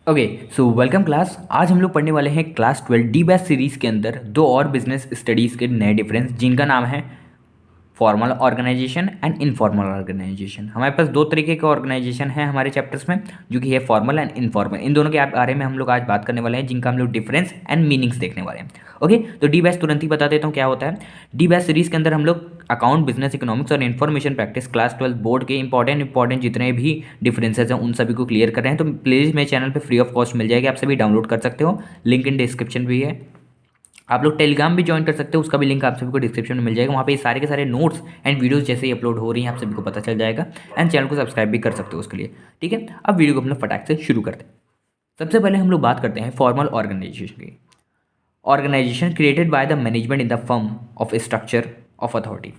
Okay so welcome class. आज हम लोग पढ़ने वाले हैं क्लास 12 डी बैच सीरीज़ के अंदर दो और बिजनेस स्टडीज़ के नए डिफरेंस, जिनका नाम है formal organisation and informal organisation. हमारे पास दो तरीके के ऑर्गेनाइजेशन है हमारे चैप्टर्स में, जो कि है फॉर्मल एंड इनफॉर्मल। इन दोनों के बारे में हम लोग आज बात करने वाले हैं, जिनका हम लोग डिफरेंस एंड मीनिंग्स देखने वाले हैं। ओके, तो डी बैच तुरंत ही बता देता हूँ क्या होता है। डी बैच सीरीज़ के अंदर हम लोग अकाउंट, बिजनेस, इकोनॉमिक्स और इन्फॉर्मेशन प्रैक्टिस क्लास 12 बोर्ड के इंपॉर्टेंट जितने भी डिफरेंसेज हैं उन सभी को क्लियर कर रहे हैं। तो प्लीज़ मेरे चैनल पे फ्री ऑफ कॉस्ट मिल जाएगी, आप सभी डाउनलोड कर सकते हो। लिंक इन डिस्क्रिप्शन भी है। आप लोग टेलीग्राम भी ज्वाइन कर सकते हो, उसका भी लिंक आप सभी को डिस्क्रिप्शन में मिल जाएगा। वहाँ पे सारे के सारे नोट्स एंड वीडियोस जैसे ही अपलोड हो रही हैं आप सभी को पता चल जाएगा। एंड चैनल को सब्सक्राइब भी कर सकते हो उसके लिए। ठीक है, अब वीडियो को हम लोग फटाक से शुरू करते हैं। सबसे पहले हम लोग बात करते हैं फॉर्मल ऑर्गेनाइजेशन की। Organisation created by the management in the firm of structure of authority,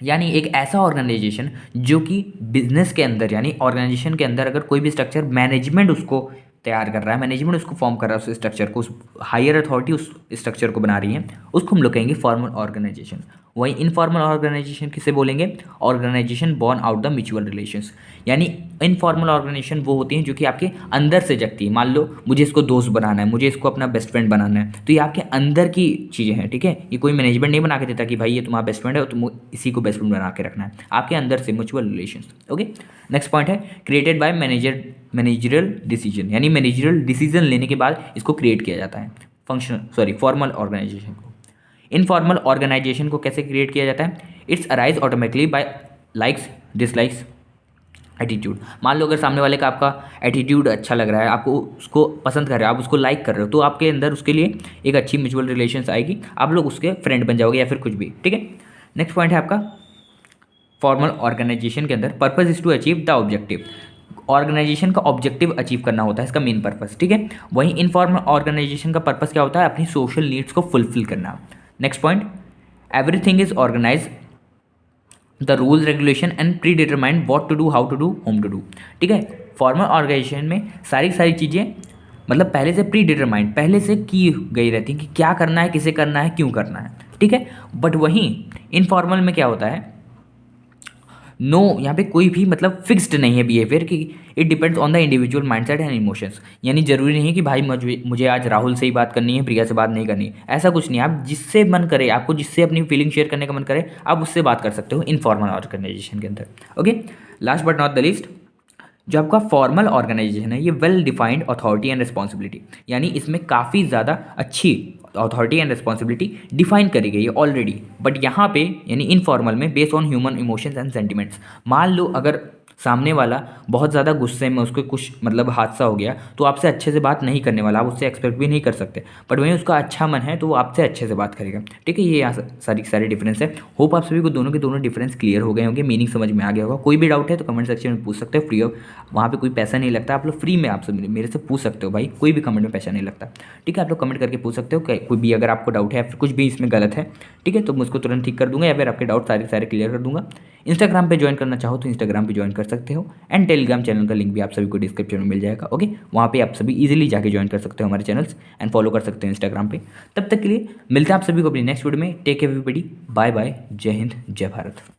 यानी एक ऐसा ऑर्गेनाइजेशन जो कि बिजनेस के अंदर, यानी ऑर्गेनाइजेशन के अंदर अगर कोई भी स्ट्रक्चर मैनेजमेंट उसको तैयार कर रहा है, मैनेजमेंट उसको फॉर्म कर रहा है, उस स्ट्रक्चर को, उस हायर अथॉरिटी उस स्ट्रक्चर को बना रही है, उसको हम लोग कहेंगे फॉर्मल ऑर्गेनाइजेशन। वहीं इनफॉर्मल ऑर्गेनाइजेशन किसे बोलेंगे? Organisation born out the mutual relations. यानी इनफॉर्मल ऑर्गेनाइजेशन वो होती हैं जो कि आपके अंदर से जगती है। मान लो मुझे इसको दोस्त बनाना है, मुझे इसको अपना बेस्ट फ्रेंड बनाना है, तो ये आपके अंदर की चीज़ें हैं। ठीक है, ये कोई मैनेजमेंट नहीं बना के देता कि भाई ये तुम्हारा बेस्ट फ्रेंड है और तुम इसी को बेस्ट फ्रेंड बना के रखना है, आपके अंदर से mutual relations. Okay, next point है क्रिएटेड बाय मैनेजरल डिसीजन, यानी मैनेजरल डिसीजन लेने के बाद इसको क्रिएट किया जाता है फॉर्मल ऑर्गेनाइजेशन को। इनफॉर्मल ऑर्गेनाइजेशन को कैसे क्रिएट किया जाता है? It's arise automatically bye likes, dislikes, attitude. मान लो अगर सामने वाले का आपका एटीट्यूड अच्छा लग रहा है, आपको उसको पसंद कर रहे हो, आप उसको लाइक कर रहे हो, तो आपके अंदर उसके लिए एक अच्छी म्यूचुअल रिलेशंस आएगी, आप लोग उसके फ्रेंड बन जाओगे या फिर कुछ भी। ठीक है, नेक्स्ट पॉइंट है आपका फॉर्मल ऑर्गेनाइजेशन के अंदर purpose is to achieve the objective. Organisation का ऑब्जेक्टिव अचीव करना होता है इसका मेन पर्पस। ठीक है, वहीं इनफॉर्मल ऑर्गेनाइजेशन का पर्पस क्या होता है? अपनी सोशल नीड्स को फुलफिल करना। Next point, everything is organise the rule regulation and predetermined what to do, how to do, home to do. ठीक है, फॉर्मल ऑर्गेनाइजेशन में सारी चीज़ें मतलब पहले से प्री डिटरमाइंड, पहले से की गई रहती हैं कि क्या करना है, किसे करना है, क्यों करना है। ठीक है, बट वहीं इनफॉर्मल में क्या होता है? नो, यहाँ पे कोई भी मतलब फिक्स्ड नहीं है बिहेवियर कि it depends on the individual mindset and emotions. यानी जरूरी नहीं है कि भाई मुझे आज राहुल से ही बात करनी है, प्रिया से बात नहीं करनी, ऐसा कुछ नहीं। आप जिससे मन करे, आपको जिससे अपनी फीलिंग शेयर करने का मन करे, आप उससे बात कर सकते हो इनफॉर्मल ऑर्गेनाइजेशन के अंदर। Okay, last but not the least, जो आपका फॉर्मल ऑर्गेनाइजेशन है ये well defined authority and responsibility, यानी इसमें काफ़ी ज़्यादा अच्छी अथॉरिटी एंड रिस्पॉन्सिबिलिटी डिफाइन करी गई है ऑलरेडी। बट यहाँ पे यानी इनफॉर्मल में based on human emotions and sentiments. मान लो अगर सामने वाला बहुत ज़्यादा गुस्से में, उसको कुछ मतलब हादसा हो गया, तो आपसे अच्छे से बात नहीं करने वाला, आप उससे एक्सपेक्ट भी नहीं कर सकते। बट वहीं उसका अच्छा मन है तो वो आपसे अच्छे से बात करेगा। ठीक है, ये यहाँ सारी डिफरेंस है। होप आप सभी को दोनों के दोनों डिफरेंस क्लियर हो गए होंगे, मीनिंग समझ में आ गया होगा। कोई भी डाउट है तो कमेंट सेक्शन में पूछ सकते हो, फ्री ऑफ, वहाँ पे कोई पैसा नहीं लगता, आप लोग फ्री में आप मेरे से पूछ सकते हो भाई, कोई भी कमेंट में पैसा नहीं लगता। ठीक है, आप लोग कमेंट करके पूछ सकते हो कोई भी अगर आपको डाउट है या फिर कुछ भी इसमें गलत है। ठीक है, तो मैं उसको तुरंत ठीक कर दूंगा या फिर आपके डाउट सारे क्लियर कर दूंगा। इंस्टाग्राम पे ज्वाइन करना चाहो तो इंस्टाग्राम पे ज्वाइन कर सकते हो, एंड टेलीग्राम चैनल का लिंक भी आप सभी को डिस्क्रिप्शन में मिल जाएगा। ओके, वहाँ पे आप सभी इजीली जाके ज्वाइन कर सकते हो हमारे चैनल्स एंड फॉलो कर सकते हो इंस्टाग्राम पे। तब तक के लिए मिलते हैं आप सभी को अपनी नेक्स्ट वीडियो में। Take care everybody, bye bye, जय हिंद, जय भारत।